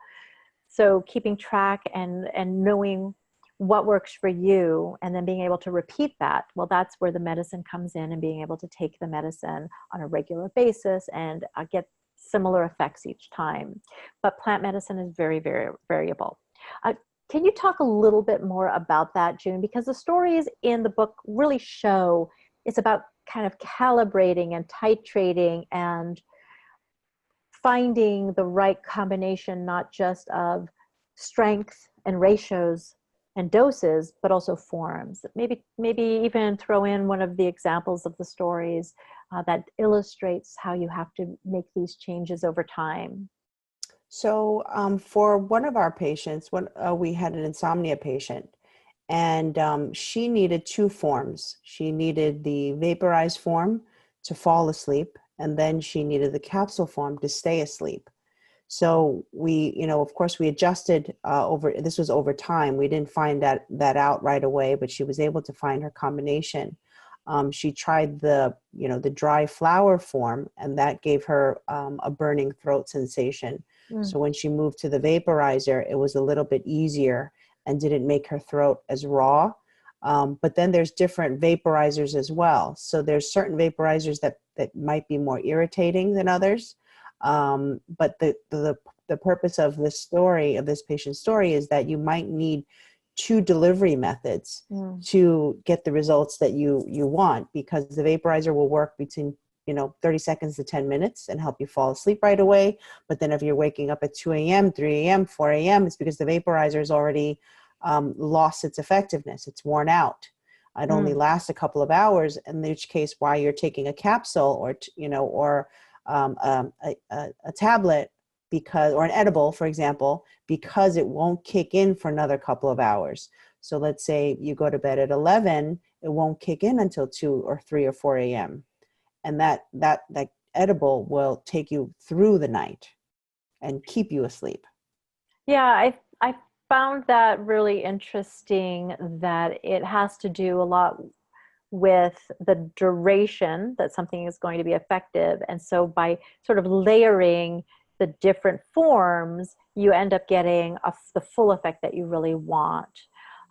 So keeping track and knowing what works for you and then being able to repeat that, well, that's where the medicine comes in, and being able to take the medicine on a regular basis and get similar effects each time. But plant medicine is very, very variable. Can you talk a little bit more about that, June? Because the stories in the book really show it's about kind of calibrating and titrating and finding the right combination, not just of strength and ratios and doses, but also forms. Maybe even throw in one of the examples of the stories that illustrates how you have to make these changes over time. So for one of our patients, we had an insomnia patient, and she needed two forms. She needed the vaporized form to fall asleep, and then she needed the capsule form to stay asleep. So we, of course, we adjusted this was over time. We didn't find that out right away, but she was able to find her combination. She tried the dry flower form, and that gave her a burning throat sensation. So when she moved to the vaporizer, it was a little bit easier and didn't make her throat as raw. But then there's different vaporizers as well. So there's certain vaporizers that might be more irritating than others. But the purpose of this story, of this patient's story, is that you might need two delivery methods to get the results that you want, because the vaporizer will work between 30 seconds to 10 minutes and help you fall asleep right away. But then if you're waking up at 2 a.m., 3 a.m., 4 a.m., it's because the vaporizer has already lost its effectiveness. It's worn out. It only lasts a couple of hours, in which case, while you're taking a capsule or a tablet, or an edible, for example, because it won't kick in for another couple of hours. So let's say you go to bed at 11, it won't kick in until 2 or 3 or 4 a.m. And that edible will take you through the night and keep you asleep. Yeah, I found that really interesting, that it has to do a lot with the duration that something is going to be effective. And so by sort of layering the different forms, you end up getting the full effect that you really want.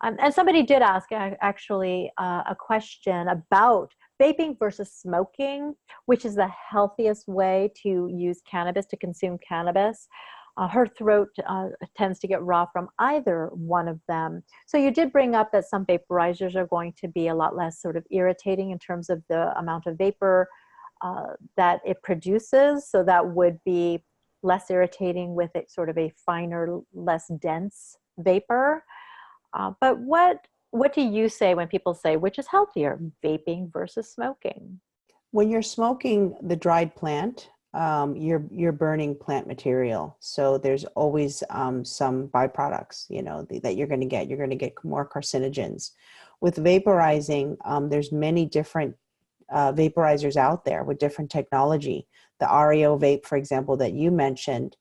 And somebody did ask actually a question about vaping versus smoking, which is the healthiest way to use cannabis, to consume cannabis. Her throat tends to get raw from either one of them. So you did bring up that some vaporizers are going to be a lot less sort of irritating in terms of the amount of vapor that it produces. So that would be less irritating with it, sort of a finer, less dense vapor. But what do you say when people say, which is healthier, vaping versus smoking? When you're smoking the dried plant, you're burning plant material. So there's always some byproducts, that you're going to get. You're going to get more carcinogens. With vaporizing, there's many different vaporizers out there with different technology. The REO vape, for example, that you mentioned,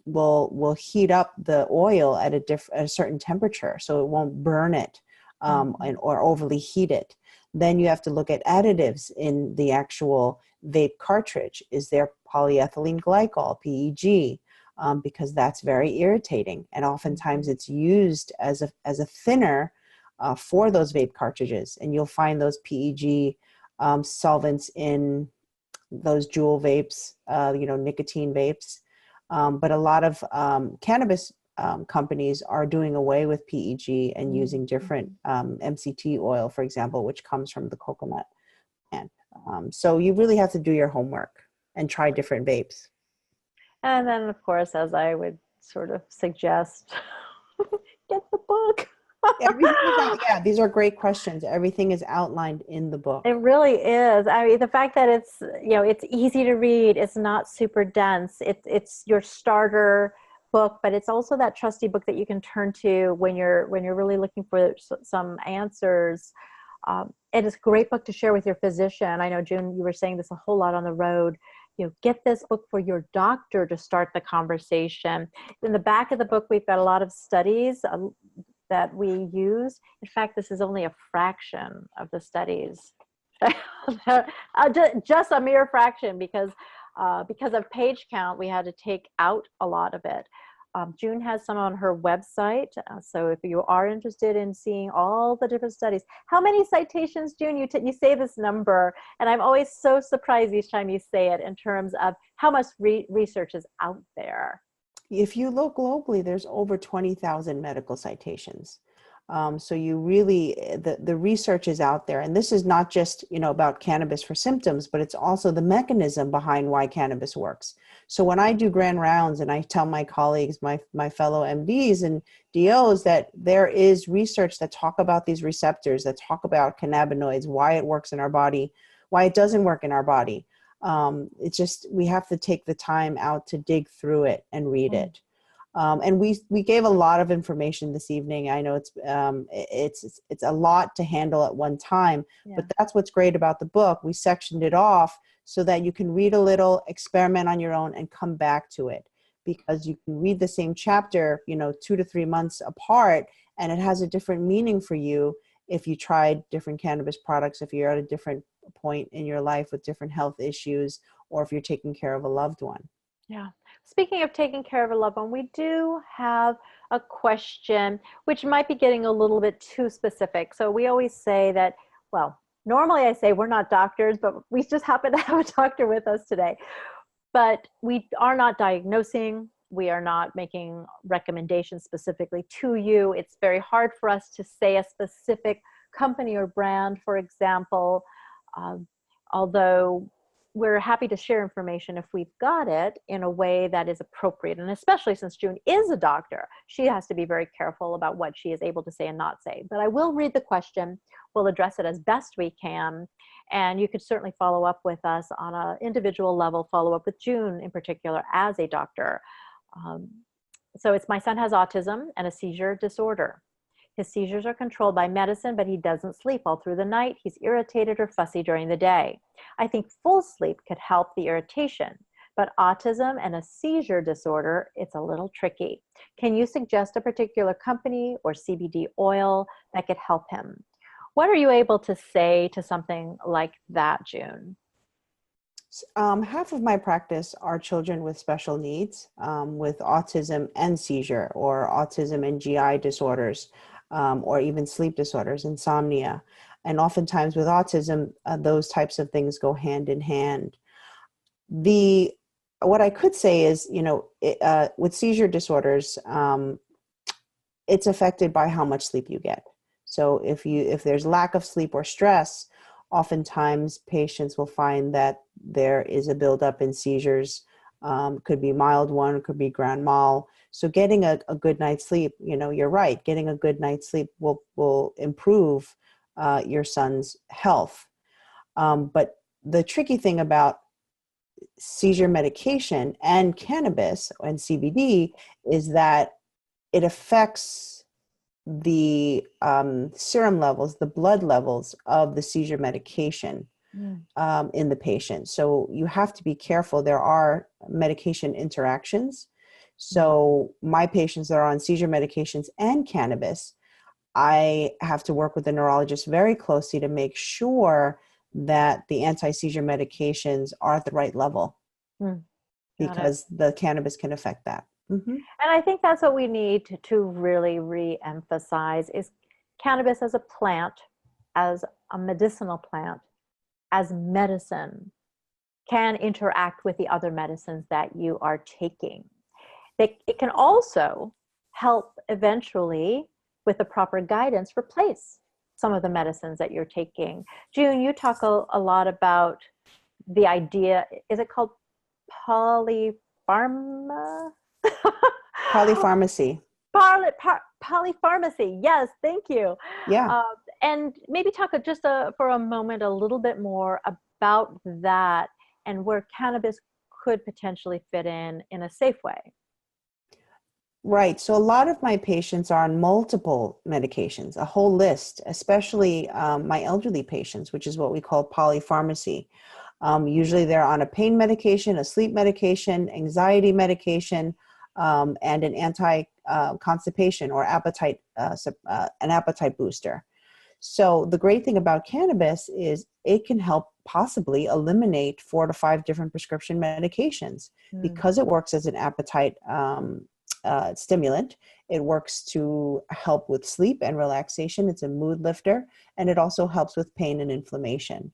will heat up the oil at a certain temperature, so it won't burn it or overly heat it. Then you have to look at additives in the actual vape cartridge. Is there polyethylene glycol, PEG? Because that's very irritating, and oftentimes it's used as a thinner for those vape cartridges, and you'll find those PEG solvents in those Juul vapes, nicotine vapes. But a lot of cannabis companies are doing away with PEG and using different MCT oil, for example, which comes from the coconut plant. So you really have to do your homework and try different vapes. And then, of course, as I would sort of suggest get the book. Everything is out. Yeah, these are great questions. Everything is outlined in the book. It really is. I mean, the fact that it's, it's easy to read, it's not super dense. It's your starter book, but it's also that trusty book that you can turn to when you're really looking for some answers. It is a great book to share with your physician. I know, June, you were saying this a whole lot on the road. Get this book for your doctor to start the conversation. In the back of the book, we've got a lot of studies that we use. In fact, this is only a fraction of the studies. Just a mere fraction, because of page count, we had to take out a lot of it. June has some on her website. So if you are interested in seeing all the different studies, how many citations, June? You say this number, and I'm always so surprised each time you say it in terms of how much research is out there. If you look globally, there's over 20,000 medical citations. So you really, the research is out there. And this is not just, about cannabis for symptoms, but it's also the mechanism behind why cannabis works. So when I do grand rounds and I tell my colleagues, my fellow MDs and DOs, that there is research that talk about these receptors, that talk about cannabinoids, why it works in our body, why it doesn't work in our body. It's just, we have to take the time out to dig through it and read it. And we gave a lot of information this evening. I know it's a lot to handle at one time, but that's what's great about the book. We sectioned it off so that you can read a little, experiment on your own, and come back to it, because you can read the same chapter, 2 to 3 months apart, and it has a different meaning for you if you tried different cannabis products, if you're at a different point in your life with different health issues, or if you're taking care of a loved one. Yeah. Speaking of taking care of a loved one, we do have a question which might be getting a little bit too specific. So we always say that, well, normally I say we're not doctors, but we just happen to have a doctor with us today. But we are not diagnosing. We are not making recommendations specifically to you. It's very hard for us to say a specific company or brand, for example, although we're happy to share information if we've got it in a way that is appropriate. And especially since June is a doctor, she has to be very careful about what she is able to say and not say. But I will read the question. We'll address it as best we can. And you could certainly follow up with us on an individual level, follow up with June in particular as a doctor. So it's, my son has autism and a seizure disorder. His seizures are controlled by medicine, but he doesn't sleep all through the night. He's irritated or fussy during the day. I think full sleep could help the irritation, but autism and a seizure disorder, it's a little tricky. Can you suggest a particular company or CBD oil that could help him? What are you able to say to something like that, June? Half of my practice are children with special needs, with autism and seizure, or autism and GI disorders, or even sleep disorders, insomnia. And oftentimes with autism, those types of things go hand in hand. What I could say is, with seizure disorders, it's affected by how much sleep you get. So if there's lack of sleep or stress, oftentimes patients will find that there is a buildup in seizures. Could be mild one, could be grand mal. So getting a good night's sleep, you're right, getting a good night's sleep will improve your son's health. But the tricky thing about seizure medication and cannabis and CBD is that it affects the serum levels, the blood levels of the seizure medication in the patient. So you have to be careful. There are medication interactions. So my patients that are on seizure medications and cannabis, I have to work with the neurologist very closely to make sure that the anti-seizure medications are at the right level, because the cannabis can affect that. Mm-hmm. And I think that's what we need to really re-emphasize is cannabis as a plant, as a medicinal plant, as medicine, can interact with the other medicines that you are taking. It can also help eventually, with the proper guidance, replace some of the medicines that you're taking. June, you talk a lot about the idea, is it called polypharma? Polypharmacy. Polypharmacy. Yes, thank you. Yeah. Uh, and maybe talk just for a moment a little bit more about that and where cannabis could potentially fit in a safe way. Right. So a lot of my patients are on multiple medications, a whole list, especially my elderly patients, which is what we call polypharmacy. Usually they're on a pain medication, a sleep medication, anxiety medication, and an anti-constipation or an appetite booster. So the great thing about cannabis is it can help possibly eliminate 4 to 5 different prescription medications because it works as an appetite stimulant. It works to help with sleep and relaxation. It's a mood lifter, and it also helps with pain and inflammation.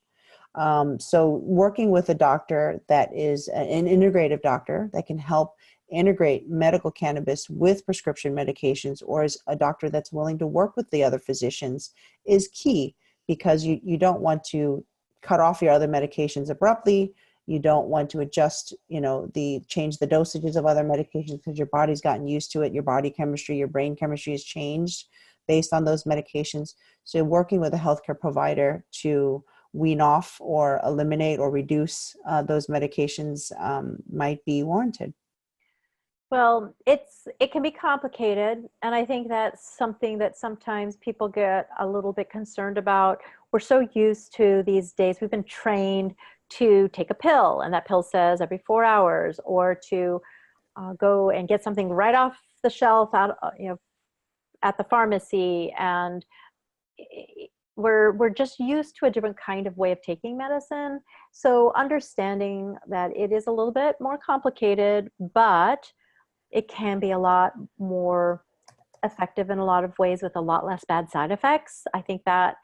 So working with a doctor that is an integrative doctor that can help integrate medical cannabis with prescription medications, or is a doctor that's willing to work with the other physicians, is key, because you don't want to cut off your other medications abruptly. You don't want to adjust, change the dosages of other medications because your body's gotten used to it. Your body chemistry, your brain chemistry has changed based on those medications. So working with a healthcare provider to wean off or eliminate or reduce those medications might be warranted. Well, it can be complicated, and I think that's something that sometimes people get a little bit concerned about. We're so used to these days, we've been trained to take a pill, and that pill says every 4 hours, or to go and get something right off the shelf out, at the pharmacy, and we're just used to a different kind of way of taking medicine. So understanding that it is a little bit more complicated, but it can be a lot more effective in a lot of ways with a lot less bad side effects. I think that,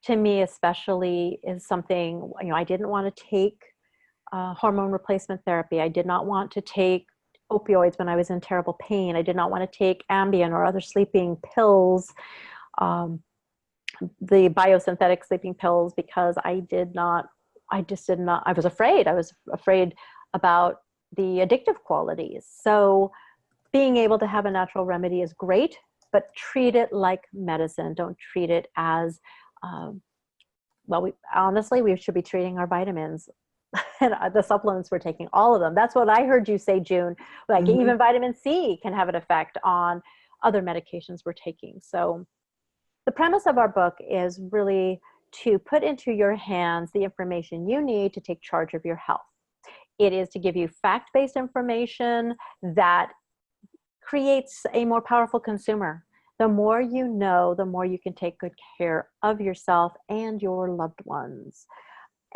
to me especially, is something, I didn't want to take hormone replacement therapy. I did not want to take opioids when I was in terrible pain. I did not want to take Ambien or other sleeping pills, the biosynthetic sleeping pills, because I was afraid. I was afraid about the addictive qualities. So being able to have a natural remedy is great, but treat it like medicine. Don't treat it as, we should be treating our vitamins and the supplements we're taking, all of them. That's what I heard you say, June. Like even vitamin C can have an effect on other medications we're taking. So the premise of our book is really to put into your hands the information you need to take charge of your health. It is to give you fact-based information that creates a more powerful consumer. The more you know, the more you can take good care of yourself and your loved ones.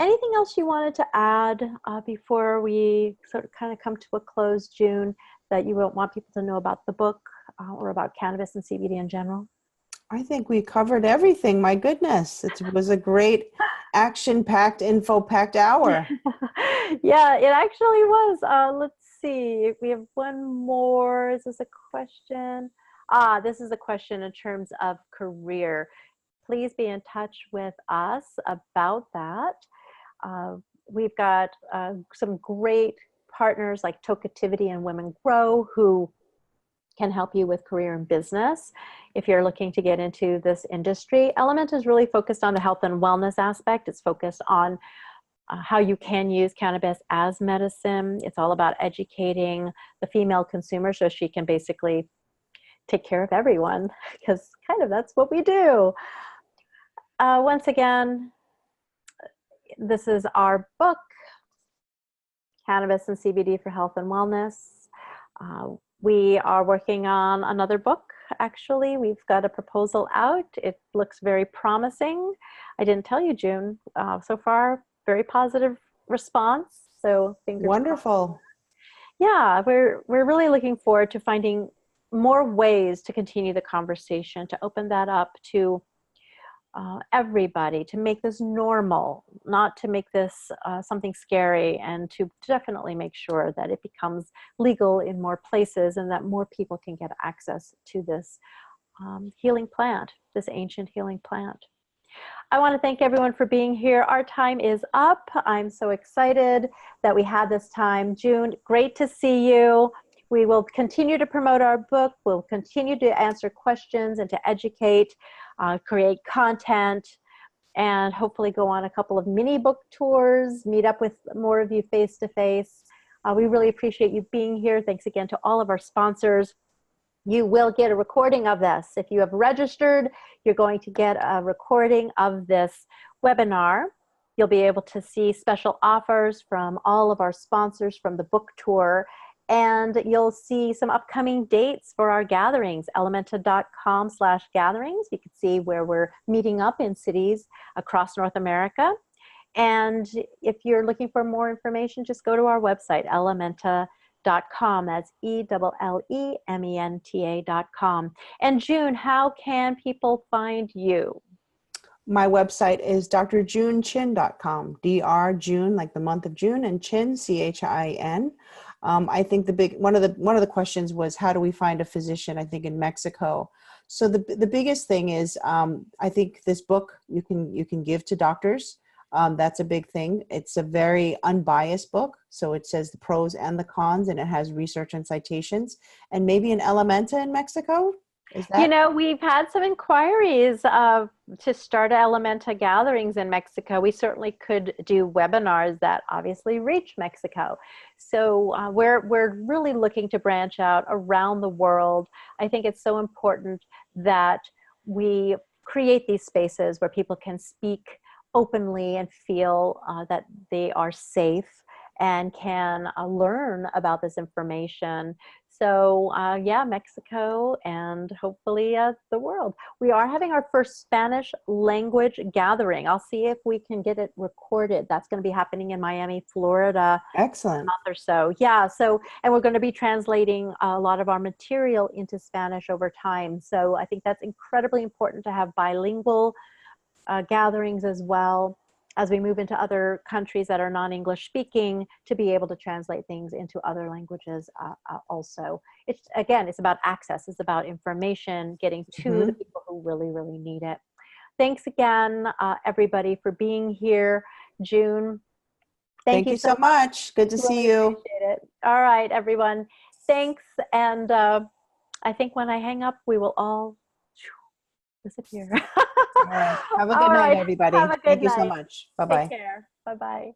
Anything else you wanted to add before we sort of kind of come to a close, June, that you want people to know about the book or about cannabis and CBD in general? I think we covered everything. My goodness, it was a great action-packed, info-packed hour. Yeah, it actually was. Let's see. We have one more. Is this a question? This is a question in terms of career. Please be in touch with us about that. We've got some great partners like Tokativity and Women Grow who can help you with career and business if you're looking to get into this industry. Ellementa is really focused on the health and wellness aspect. It's focused on how you can use cannabis as medicine. It's all about educating the female consumer so she can basically take care of everyone, because kind of that's what we do. Once again, this is our book, Cannabis and CBD for Health and Wellness. We are working on another book, actually. We've got a proposal out. It looks very promising. I didn't tell you, June. So far, very positive response. So fingers Wonderful. crossed. Yeah, we're really looking forward to finding more ways to continue the conversation, to open that up to everybody, to make this normal, not to make this something scary, and to definitely make sure that it becomes legal in more places and that more people can get access to this healing plant, this ancient healing plant. I want to thank everyone for being here. Our time is up. I'm so excited that we had this time. June, great to see you. We will continue to promote our book. We'll continue to answer questions and to educate, create content, and hopefully go on a couple of mini book tours, meet up with more of you face to face. We really appreciate you being here. Thanks again to all of our sponsors. You will get a recording of this. If you have registered, you're going to get a recording of this webinar. You'll be able to see special offers from all of our sponsors from the book tour, and you'll see some upcoming dates for our gatherings, Ellementa.com/gatherings. You can see where we're meeting up in cities across North America. And if you're looking for more information, just go to our website, Ellementa.com. That's ELLEMENTA.com. And June, how can people find you? My website is drjunechin.com. Dr. June, like the month of June, and Chin, CHIN. I think one of the questions was, how do we find a physician? I think in Mexico. So the biggest thing is, I think this book you can give to doctors. That's a big thing. It's a very unbiased book. So it says the pros and the cons, and it has research and citations. And maybe an Ellementa in Mexico? Is that? You know, we've had some inquiries to start Ellementa gatherings in Mexico. We certainly could do webinars that obviously reach Mexico. So we're really looking to branch out around the world. I think it's so important that we create these spaces where people can speak openly and feel that they are safe and can learn about this information. So yeah, Mexico and hopefully the world. We are having our first Spanish language gathering. I'll see if we can get it recorded. That's going to be happening in Miami, Florida. Excellent. In a month or so. Yeah. So, and we're going to be translating a lot of our material into Spanish over time. So I think that's incredibly important to have bilingual gatherings as well as we move into other countries that are non-English speaking, to be able to translate things into other languages also. It's about access. It's about information, getting to the people who really, really need it. Thanks again, everybody, for being here. June, thank you so much. Good to see you. Appreciate it. All right, everyone. Thanks. And I think when I hang up, we will all disappear. All right. Have a good night, everybody. Have a good Thank you night. so much. Bye-bye. Take care. Bye-bye.